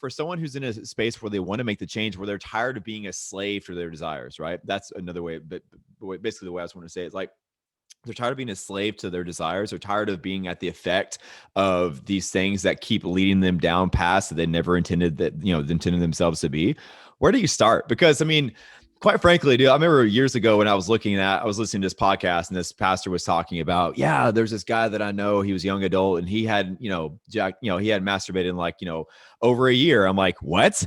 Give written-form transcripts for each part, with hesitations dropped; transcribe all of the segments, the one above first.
for someone who's in a space where they want to make the change, where they're tired of being a slave to their desires, right? That's another way, but basically the way I just want to say it is like, they're tired of being a slave to their desires. They're tired of being at the effect of these things that keep leading them down paths that they never intended intended themselves to be. Where do you start? Because I mean, quite frankly, dude, I remember years ago when I was listening to this podcast and this pastor was talking about, yeah, there's this guy that I know, he was a young adult and he had, he had masturbated in like, over a year. I'm like, what?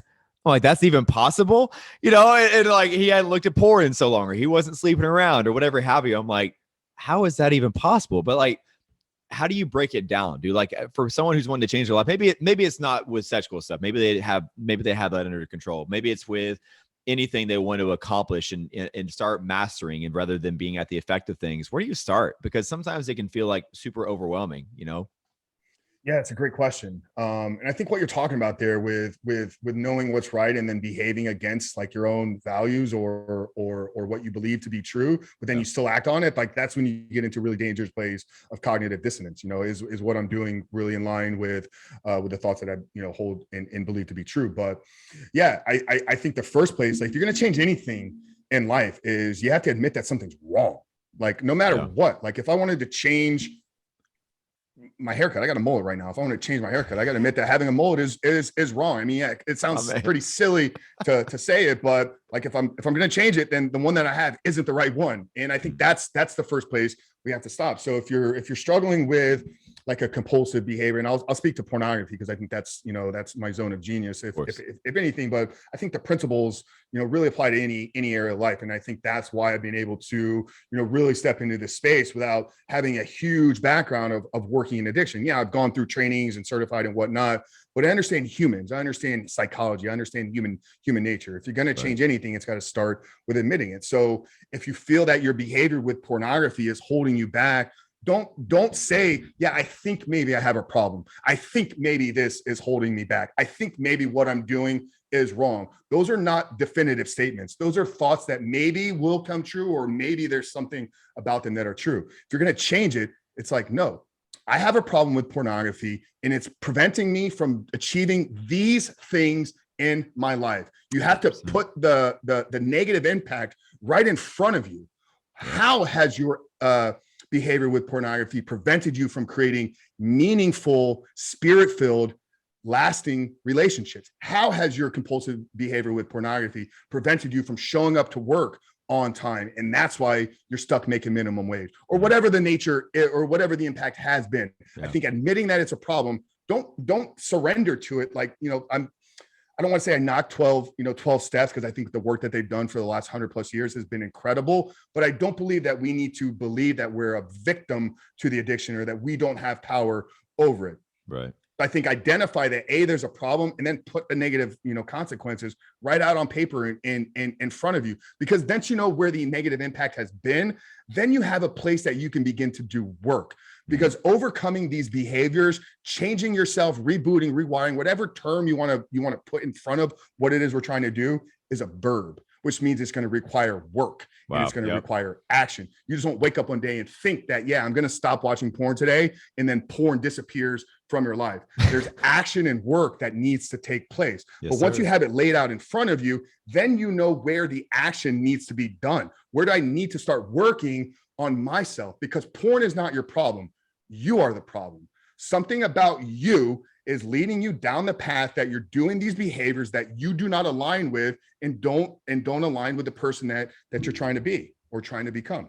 I'm like, that's even possible? And like he hadn't looked at porn in so long, or he wasn't sleeping around or whatever have you. I'm like, how is that even possible? But like, how do you break it down, dude? Like for someone who's wanting to change their life, maybe it's not with sexual stuff. Maybe they have that under control. Maybe it's with anything they want to accomplish and start mastering, and rather than being at the effect of things. Where do you start? Because sometimes it can feel like super overwhelming, Yeah, it's a great question. And I think what you're talking about there with knowing what's right and then behaving against like your own values or what you believe to be true, but then you still act on it. Like that's when you get into a really dangerous place of cognitive dissonance. Is what I'm doing really in line with the thoughts that I hold and believe to be true. But yeah, I think the first place, like if you're going to change anything in life, is you have to admit that something's wrong. Like no matter what. Like if I wanted to change my haircut, I got a mullet right now. If I want to change my haircut, I got to admit that having a mullet is wrong. I mean, yeah, it sounds pretty silly to say it, but like if I'm going to change it, then the one that I have isn't the right one. And I think that's the first place we have to stop. So if you're struggling with like a compulsive behavior, and I'll speak to pornography because I think that's my zone of genius, if anything. But I think the principles really apply to any area of life, and I think that's why I've been able to really step into this space without having a huge background of working in addiction. Yeah, I've gone through trainings and certified and whatnot, but I understand humans, I understand psychology, I understand human nature. If you're going to change anything, it's got to start with admitting it. So if you feel that your behavior with pornography is holding you back, don't say, yeah, I think maybe I have a problem. I think maybe this is holding me back. I think maybe what I'm doing is wrong. Those are not definitive statements. Those are thoughts that maybe will come true, or maybe there's something about them that are true. If you're going to change it, it's like, no, I have a problem with pornography and it's preventing me from achieving these things in my life. You have to put the negative impact right in front of you. How has your behavior with pornography prevented you from creating meaningful, spirit-filled, lasting relationships? How has your compulsive behavior with pornography prevented you from showing up to work on time? And that's why you're stuck making minimum wage, or whatever the nature or whatever the impact has been. I think admitting that it's a problem, don't surrender to it. Like, I don't want to say I knocked 12 steps, because I think the work that they've done for the last 100+ years has been incredible. But I don't believe that we need to believe that we're a victim to the addiction or that we don't have power over it. Right. I think identify that there's a problem, and then put the negative, consequences right out on paper in front of you, because then where the negative impact has been. Then you have a place that you can begin to do work, because overcoming these behaviors, changing yourself, rebooting, rewiring, whatever term you want to put in front of what it is we're trying to do, is a verb, which means it's going to require work. Wow. And it's going to require action. You just don't wake up one day and think that, yeah, I'm going to stop watching porn today, and then porn disappears from your life. There's action and work that needs to take place. But once you have it laid out in front of you, then you know where the action needs to be done. Where do I need to start working on myself? Because porn is not your problem. You are the problem. Something about you is leading you down the path that you're doing these behaviors that you do not align with, and don't align with the person that you're trying to be or trying to become.